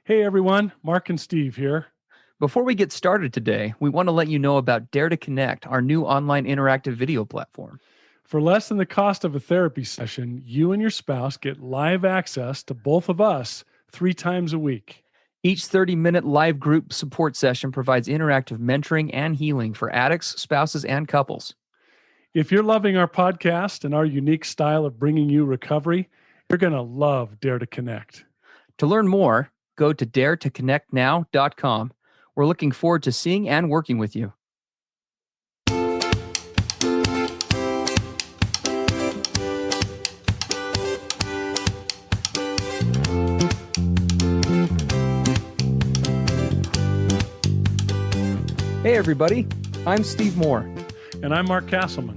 Hey everyone, Mark and Steve here. Before we get started today, we want to let you know about Dare to Connect, our new online interactive video platform. For less than the cost of a therapy session, you and your spouse get live access to both of us 3 times a week. Each 30-minute live group support session provides interactive mentoring and healing for addicts, spouses, and couples. If you're loving our podcast and our unique style of bringing you recovery, you're going to love Dare to Connect. To learn more, go to daretoconnectnow.com. We're looking forward to seeing and working with you. Hey everybody, I'm Steve Moore. And I'm Mark Castleman.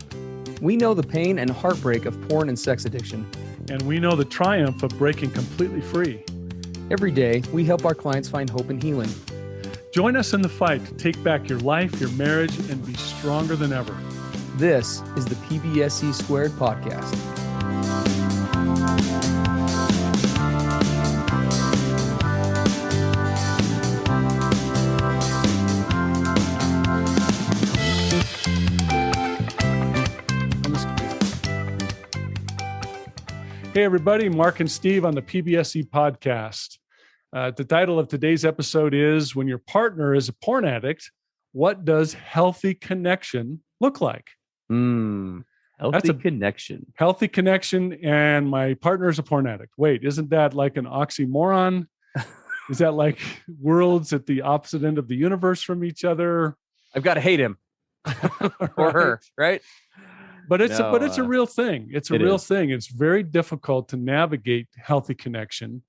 We know the pain and heartbreak of porn and sex addiction. And we know the triumph of breaking completely free. Every day, we help our clients find hope and healing. Join us in the fight to take back your life, your marriage, and be stronger than ever. This is the PBSC Squared podcast. Hey everybody, Mark and Steve on the PBSC podcast. The title of today's episode is When Your Partner is a Porn Addict, What Does Healthy Connection Look Like? Healthy connection. Healthy connection, and my partner is a porn addict. Wait, isn't that like an oxymoron? Is that like worlds at the opposite end of the universe from each other? I've got to hate him or her, right? But it's a real thing. It's a real thing. It's very difficult to navigate healthy connection,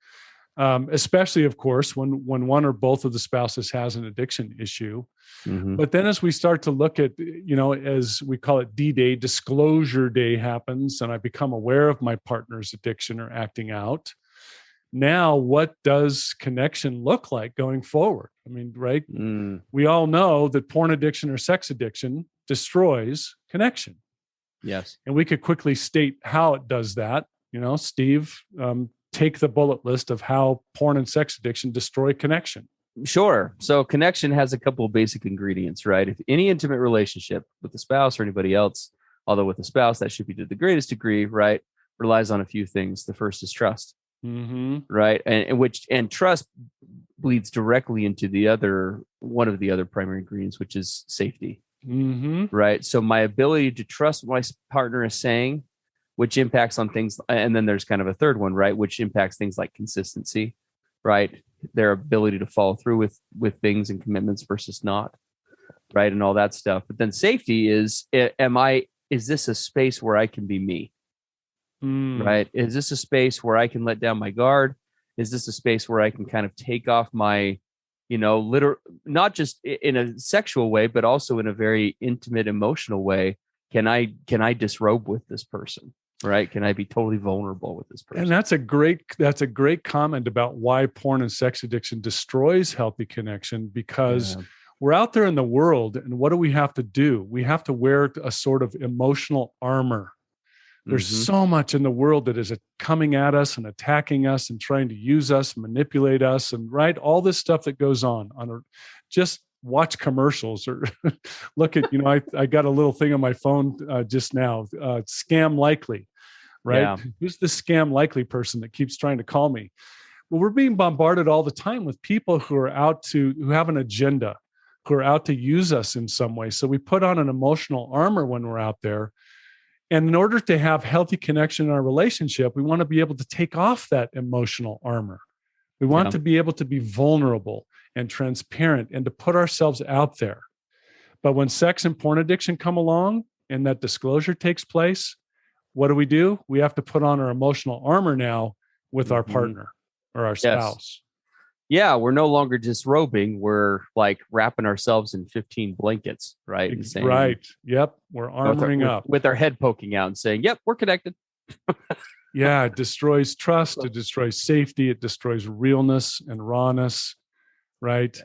especially, of course, when one or both of the spouses has an addiction issue. Mm-hmm. But then as we start to look at, as we call it D-Day, disclosure day happens, and I become aware of my partner's addiction or acting out. Now, what does connection look like going forward? I mean, right? We all know that porn addiction or sex addiction destroys connection. Yes. And we could quickly state how it does that. Steve, take the bullet list of how porn and sex addiction destroy connection. Sure. So connection has a couple of basic ingredients, right? If any intimate relationship with the spouse or anybody else, although with the spouse, that should be to the greatest degree, right, relies on a few things. The first is trust, right? And trust bleeds directly into one of the other primary ingredients, which is safety. Right. So my ability to trust what my partner is saying, which impacts on things. And then there's kind of a third one, right, which impacts things like consistency, right? Their ability to follow through with things and commitments versus not, right? And all that stuff. But then safety is this a space where I can be me? Right? Is this a space where I can let down my guard? Is this a space where I can kind of take off my not just in a sexual way, but also in a very intimate, emotional way? Can I disrobe with this person? Right? Can I be totally vulnerable with this person? And that's a great comment about why porn and sex addiction destroys healthy connection, because we're out there in the world, and what do? We have to wear a sort of emotional armor. There's so much in the world that is coming at us and attacking us and trying to use us, manipulate us, and right, all this stuff that goes on. Just watch commercials or look at, I got a little thing on my phone just now, scam likely, right? Yeah. Who's the scam likely person that keeps trying to call me? Well, we're being bombarded all the time with people who have an agenda, who are out to use us in some way. So we put on an emotional armor when we're out there. And in order to have healthy connection in our relationship, we want to be able to take off that emotional armor. We want to be able to be vulnerable and transparent and to put ourselves out there. But when sex and porn addiction come along and that disclosure takes place, what do? We have to put on our emotional armor now with our partner or our spouse. Yeah, we're no longer disrobing. We're like wrapping ourselves in 15 blankets, right? And saying, right. Yep. We're armoring up. With our head poking out and saying, yep, we're connected. Yeah, it destroys trust. It destroys safety. It destroys realness and rawness, right?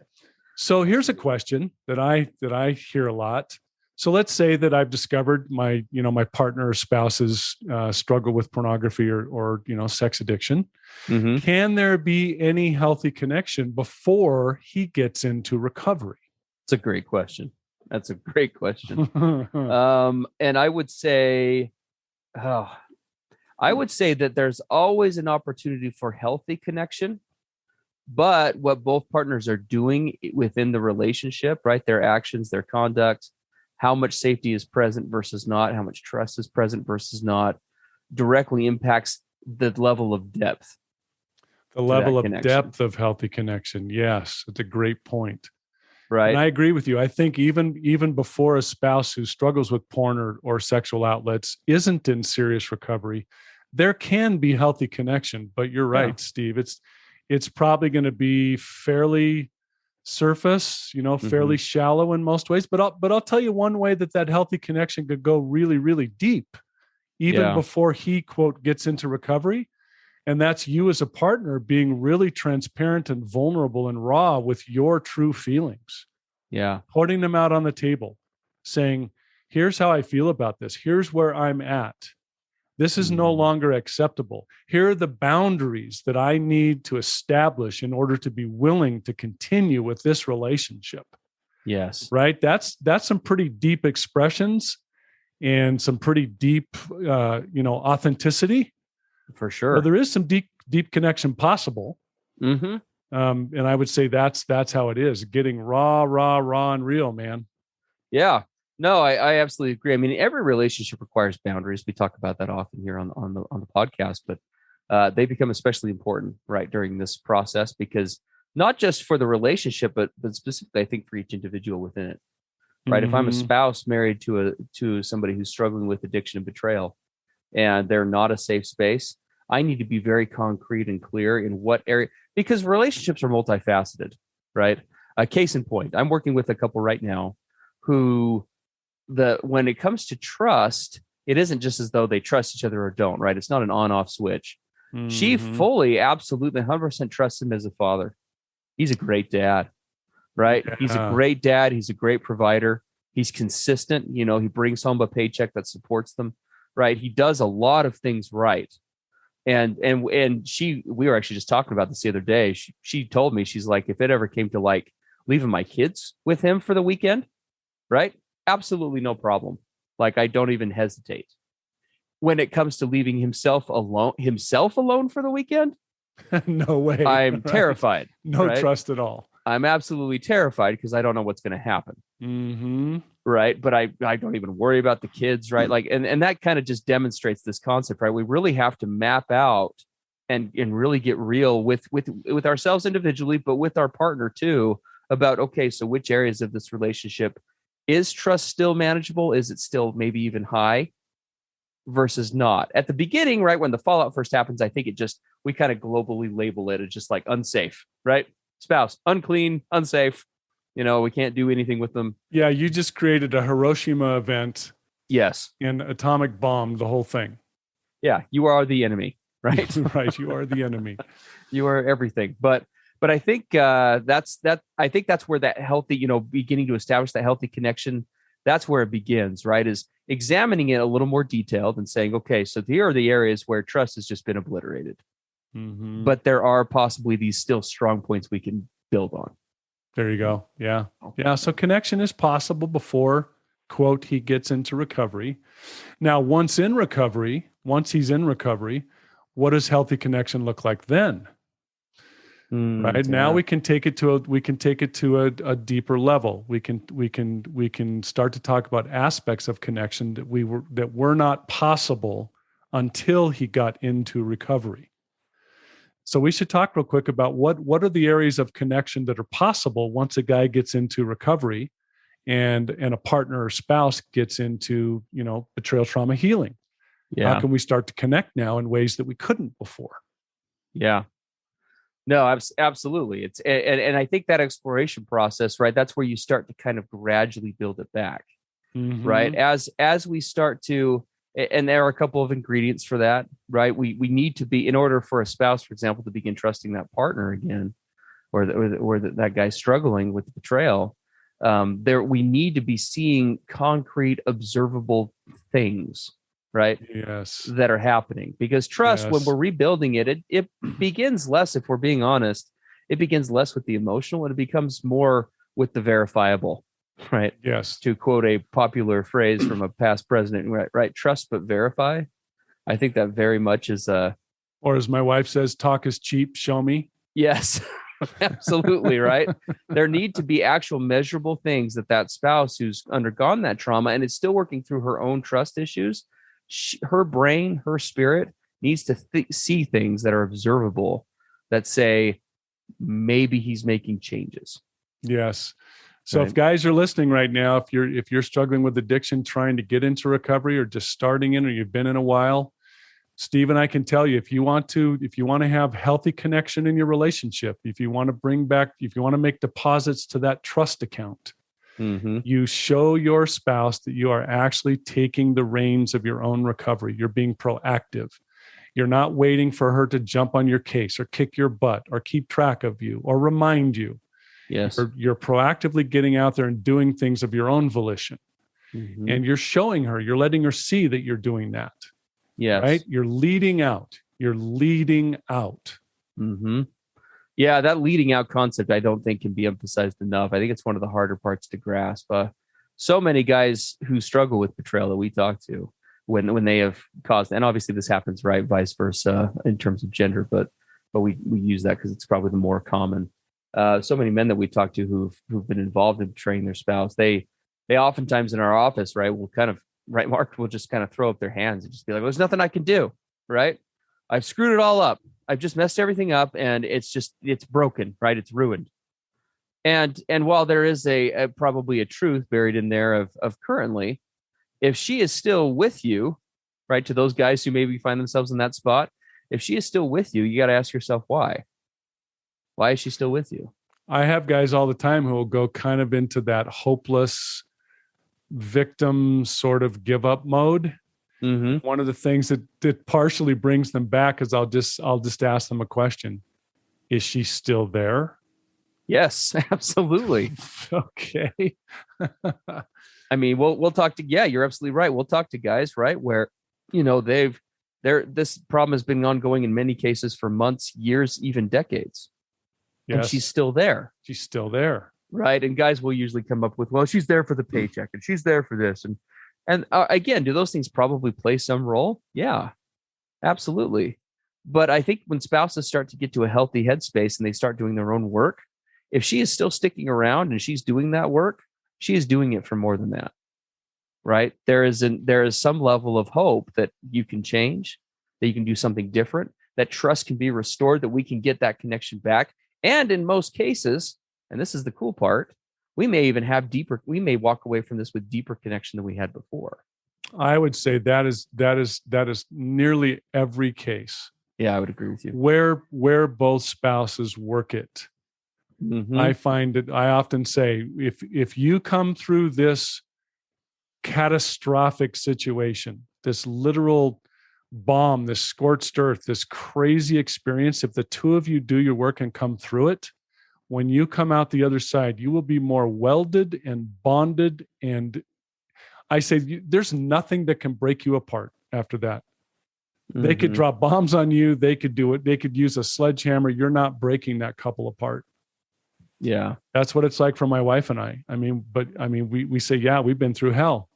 So here's a question that I hear a lot. So let's say that I've discovered my partner or spouse's struggle with pornography or sex addiction. Mm-hmm. Can there be any healthy connection before he gets into recovery? It's a great question. That's a great question. And I would say, that there's always an opportunity for healthy connection, but what both partners are doing within the relationship, right? Their actions, their conduct, how much safety is present versus not, how much trust is present versus not, directly impacts the level of depth. The level of depth of healthy connection. Yes, it's a great point. Right. And I agree with you. I think even before a spouse who struggles with porn or sexual outlets isn't in serious recovery, there can be healthy connection. But you're right, Steve. It's probably going to be fairly surface, fairly shallow in most ways. But I'll tell you one way that healthy connection could go really, really deep, even before he, quote, gets into recovery. And that's you as a partner being really transparent and vulnerable and raw with your true feelings. Yeah. Putting them out on the table, saying, here's how I feel about this. Here's where I'm at. This is no longer acceptable. Here are the boundaries that I need to establish in order to be willing to continue with this relationship. Yes. Right? That's some pretty deep expressions and some pretty deep, authenticity. For sure. Well, there is some deep connection possible. Mm-hmm. And I would say that's how it is. Getting raw and real, man. Yeah. No, I absolutely agree. I mean, every relationship requires boundaries. We talk about that often here on the podcast, but they become especially important right during this process, because not just for the relationship, but specifically, I think, for each individual within it. Right. If I'm a spouse married to somebody who's struggling with addiction and betrayal, and they're not a safe space, I need to be very concrete and clear in what area, because relationships are multifaceted, right? A case in point, I'm working with a couple right now who when it comes to trust, it isn't just as though they trust each other or don't, right? It's not an on-off switch. She fully, absolutely 100% trusts him as a father. He's a great dad, right? Yeah. He's a great dad. He's a great provider. He's consistent. He brings home a paycheck that supports them, right? He does a lot of things right. And we were actually just talking about this the other day. She told me, she's like, if it ever came to like leaving my kids with him for the weekend, right? Absolutely no problem. Like, I don't even hesitate. When it comes to leaving himself alone for the weekend, no way. I'm right? terrified. No trust at all. I'm absolutely terrified because I don't know what's going to happen. Mm-hmm. Right. But I don't even worry about the kids. Right. Like, and that kind of just demonstrates this concept, right? We really have to map out and really get real with ourselves individually, but with our partner too, about, okay, so which areas of this relationship is trust still manageable? Is it still maybe even high versus not? At the beginning, right, when the fallout first happens, I think we kind of globally label it as just like unsafe, right? Spouse, unclean, unsafe. We can't do anything with them. Yeah, you just created a Hiroshima event. Yes. And atomic bomb the whole thing. Yeah, you are the enemy, right? Right, you are the enemy. You are everything. But I think that's where that healthy, beginning to establish that healthy connection, that's where it begins, right? Is examining it a little more detailed and saying, okay, so here are the areas where trust has just been obliterated. Mm-hmm. But there are possibly these still strong points we can build on. There you go. Yeah. Yeah. So connection is possible before, quote, he gets into recovery. Now, once he's in recovery, what does healthy connection look like then? Right. Yeah. Now we can take it to a deeper level. We can start to talk about aspects of connection that were not possible until he got into recovery. So we should talk real quick about what are the areas of connection that are possible once a guy gets into recovery and a partner or spouse gets into, betrayal trauma healing. Yeah. How can we start to connect now in ways that we couldn't before? Yeah. No, absolutely. It's and I think that exploration process, right? That's where you start to kind of gradually build it back, right? As we start to, and there are a couple of ingredients for that, right? We need to be, in order for a spouse, for example, to begin trusting that partner again, or that guy's struggling with the betrayal. We need to be seeing concrete, observable things, right? Yes. That are happening, because trust, when we're rebuilding it begins less, if we're being honest, it begins less with the emotional and it becomes more with the verifiable, right? Yes. To quote a popular phrase from a past president, right? Trust but verify. I think that very much is or as my wife says, talk is cheap, show me. Yes. Absolutely, right? There need to be actual measurable things that spouse who's undergone that trauma and is still working through her own trust issues, her brain, her spirit needs to see things that are observable, that say maybe he's making changes. Yes. So if guys are listening right now, if you're struggling with addiction, trying to get into recovery, or just starting in, or you've been in a while, Steve and I can tell you, if you want to have healthy connection in your relationship, if you want to make deposits to that trust account, you show your spouse that you are actually taking the reins of your own recovery. You're being proactive. You're not waiting for her to jump on your case or kick your butt or keep track of you or remind you. Yes. You're proactively getting out there and doing things of your own volition. And you're showing her, you're letting her see that you're doing that. Yes. Right? You're leading out. You're leading out. Yeah, that leading out concept, I don't think can be emphasized enough. I think it's one of the harder parts to grasp. So many guys who struggle with betrayal that we talk to, when they have caused, and obviously this happens, right, vice versa in terms of gender, but we use that because it's probably the more common. So many men that we talk to who've been involved in betraying their spouse, they oftentimes in our office, right, will kind of, right, Mark, will just kind of throw up their hands and just be like, well, there's nothing I can do, right? I've screwed it all up. I've just messed everything up, and it's broken, right? It's ruined. And while there is probably a truth buried in there of currently, if she is still with you, right, to those guys who maybe find themselves in that spot, if she is still with you, you got to ask yourself why. Why is she still with you? I have guys all the time who will go kind of into that hopeless victim sort of give up mode. One of the things that partially brings them back is I'll just ask them a question. Is she still there? Yes, absolutely. Okay. I mean, we'll talk to, yeah, you're absolutely right. We'll talk to guys, right, where, this problem has been ongoing in many cases for months, years, even decades. Yes. And she's still there. She's still there. Right. And guys will usually come up with, well, she's there for the paycheck and she's there for this. And again, do those things probably play some role? Yeah, absolutely. But I think when spouses start to get to a healthy headspace and they start doing their own work, if she is still sticking around and she's doing that work, she is doing it for more than that. Right. There is some level of hope that you can change, that you can do something different, that trust can be restored, that we can get that connection back. And in most cases, and this is the cool part, we may walk away from this with deeper connection than we had before. I would say that is nearly every case. Yeah, I would agree with you. Where both spouses work it. I find it, I often say, if you come through this catastrophic situation, this literal bomb, this scorched earth, this crazy experience, if the two of you do your work and come through it, when you come out the other side, you will be more welded and bonded. And I say, there's nothing that can break you apart after that. They could drop bombs on you. They could do it. They could use a sledgehammer. You're not breaking that couple apart. Yeah. That's what it's like for my wife and I. We say, yeah, we've been through hell,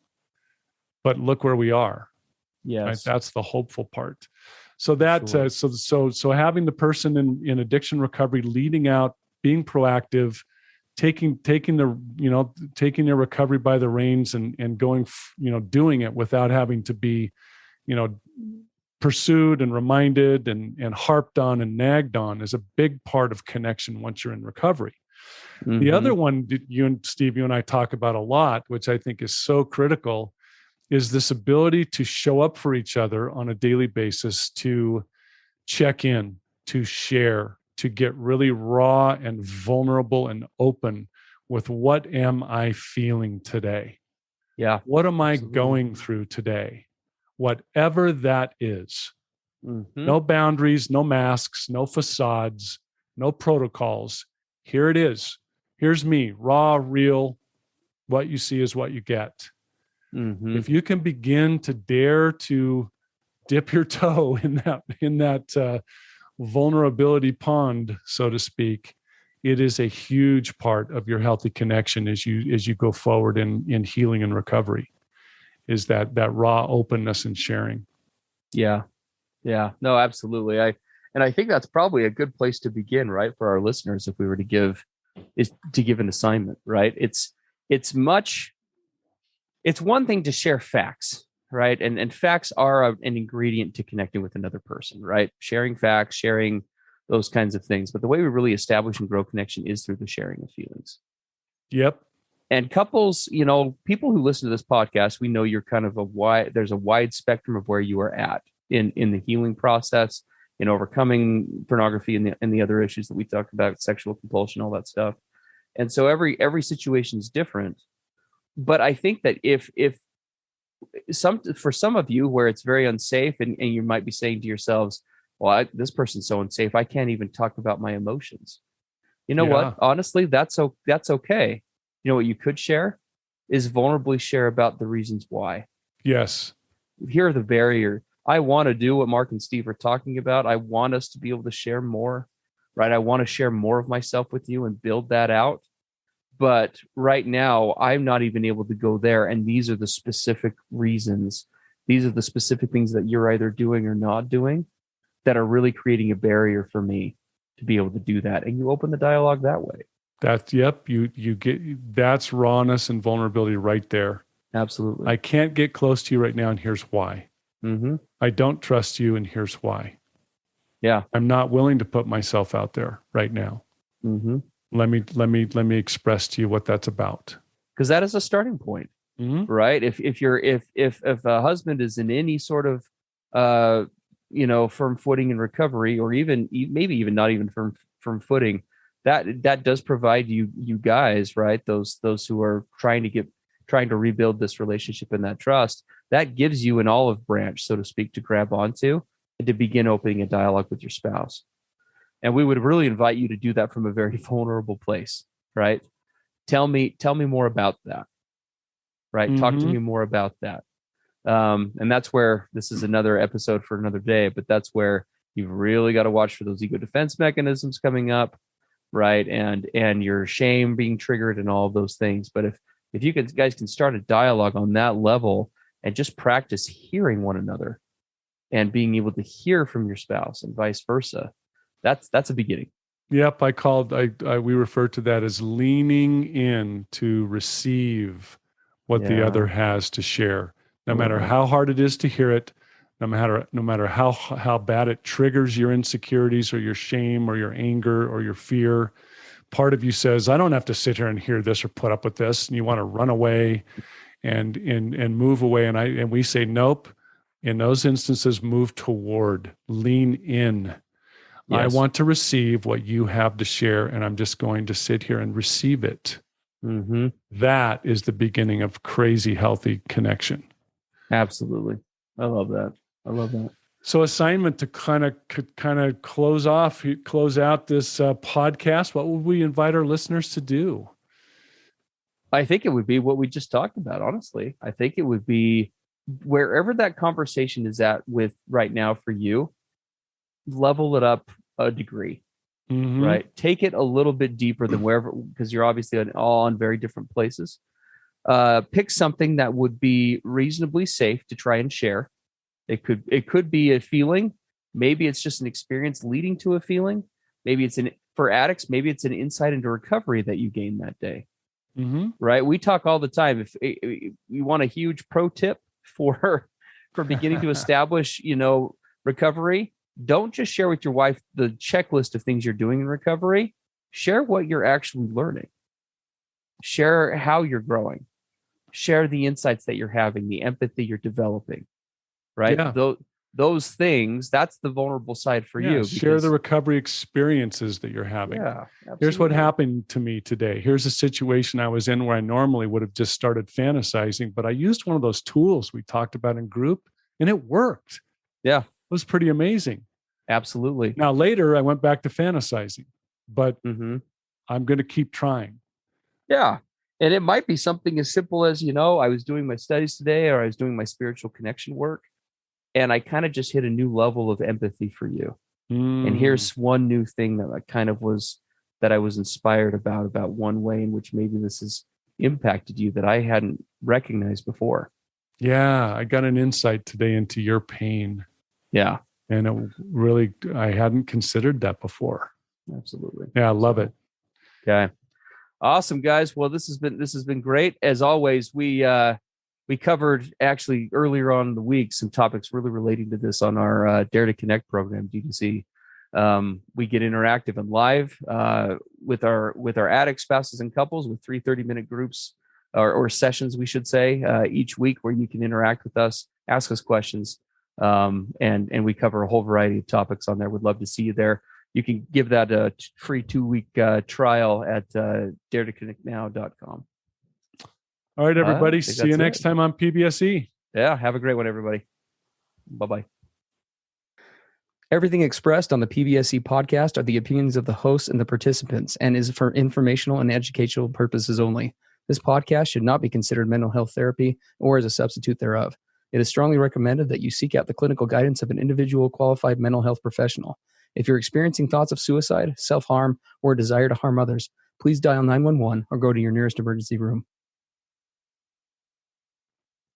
but look where we are. Yes. Right? That's the hopeful part. So that, sure. So having the person in addiction recovery leading out, being proactive, taking their recovery by the reins and going, doing it without having to be, pursued and reminded and harped on and nagged on is a big part of connection once you're in recovery. The other one you and I talk about a lot, which I think is so critical, is this ability to show up for each other on a daily basis, to check in, to share, to get really raw and vulnerable and open with what am I feeling today? Yeah. What am I going through today? Whatever that is. No boundaries, no masks, no facades, no protocols. Here it is. Here's me, raw, real, what you see is what you get. Mm-hmm. If you can begin to dare to dip your toe in that vulnerability pond, so to speak, it is a huge part of your healthy connection as you go forward in healing and recovery, is that raw openness and sharing. Yeah. No, absolutely. I think that's probably a good place to begin, right? For our listeners, if we were to give an assignment, right? It's one thing to share facts, right? And facts are an ingredient to connecting with another person, right? Sharing facts, sharing those kinds of things. But the way we really establish and grow connection is through the sharing of feelings. Yep. And couples, people who listen to this podcast, we know you're kind of there's a wide spectrum of where you are at in the healing process, in overcoming pornography and the other issues that we talked about, sexual compulsion, all that stuff. And so every situation is different. But I think that if for some of you where it's very unsafe, and you might be saying to yourselves, well, this person's so unsafe, I can't even talk about my emotions. You know what? Honestly, that's okay. You know what you could share is vulnerably share about the reasons why. Yes. Here are the barrier. I want to do what Mark and Steve are talking about. I want us to be able to share more, right? I want to share more of myself with you and build that out. But right now, I'm not even able to go there. And these are the specific reasons. These are the specific things that you're either doing or not doing that are really creating a barrier for me to be able to do that. And you open the dialogue that way. You get, that's rawness and vulnerability right there. Absolutely. I can't get close to you right now, and here's why. Mm-hmm. I don't trust you, and here's why. Yeah. I'm not willing to put myself out there right now. Mm-hmm. Let me express to you what that's about. Because that is a starting point, right? If a husband is in any sort of firm footing in recovery, or maybe even not even firm footing, that does provide you guys, right? Those who are trying to rebuild this relationship and that trust, that gives you an olive branch, so to speak, to grab onto and to begin opening a dialogue with your spouse. And we would really invite you to do that from a very vulnerable place, right? Tell me more about that, right? Mm-hmm. Talk to me more about that. And that's where, this is another episode for another day, but that's where you've really got to watch for those ego defense mechanisms coming up, right? And your shame being triggered and all of those things. But if you guys can start a dialogue on that level and just practice hearing one another and being able to hear from your spouse and vice versa, that's a beginning. Yep. We refer to that as leaning in to receive what the other has to share, no matter how hard it is to hear it, no matter how bad it triggers your insecurities or your shame or your anger or your fear. Part of you says, I don't have to sit here and hear this or put up with this. And you want to run away and move away. And we say, nope. In those instances, move toward, lean in. Yes. I want to receive what you have to share, and I'm just going to sit here and receive it. Mm-hmm. That is the beginning of crazy, healthy connection. Absolutely. I love that. So, assignment to kind of close out this podcast. What would we invite our listeners to do? I think it would be what we just talked about. Honestly, I think it would be wherever that conversation is at with right now for you, level it up a degree, right? Take it a little bit deeper than wherever, because you're obviously all on very different places. Pick something that would be reasonably safe to try and share. It could be a feeling. Maybe it's just an experience leading to a feeling. Maybe for addicts, maybe it's an insight into recovery that you gain that day. Right? We talk all the time. If you want a huge pro tip for beginning to establish, recovery, don't just share with your wife the checklist of things you're doing in recovery. Share what you're actually learning. Share how you're growing. Share the insights that you're having, the empathy you're developing, right? Yeah. Those things, that's the vulnerable side for you. Share the recovery experiences that you're having. Yeah, absolutely. Here's what happened to me today. Here's a situation I was in where I normally would have just started fantasizing, but I used one of those tools we talked about in group, and it worked. Yeah. It was pretty amazing. Absolutely. Now, later, I went back to fantasizing, but I'm going to keep trying. Yeah. And it might be something as simple as, I was doing my studies today, or I was doing my spiritual connection work, and I kind of just hit a new level of empathy for you. And here's one new thing that I was inspired about one way in which maybe this has impacted you that I hadn't recognized before. Yeah, I got an insight today into your pain. Yeah. And I hadn't considered that before. Absolutely. Yeah, I love it. Okay. Awesome, guys. Well, this has been great. As always, we covered actually earlier on in the week some topics really relating to this on our Dare to Connect program, DTC. We get interactive and live with our addict spouses and couples with 3 30-minute groups or sessions, we should say, each week, where you can interact with us, ask us questions, and we cover a whole variety of topics on there. We'd love to see you there. You can give that a free 2-week trial at daretoconnectnow.com. All right, everybody. See you next time on PBSE. Yeah. Have a great one, everybody. Bye-bye. Everything expressed on the PBSE podcast are the opinions of the hosts and the participants, and is for informational and educational purposes only. This podcast should not be considered mental health therapy or as a substitute thereof. It is strongly recommended that you seek out the clinical guidance of an individual qualified mental health professional. If you're experiencing thoughts of suicide, self-harm, or a desire to harm others, please dial 911 or go to your nearest emergency room.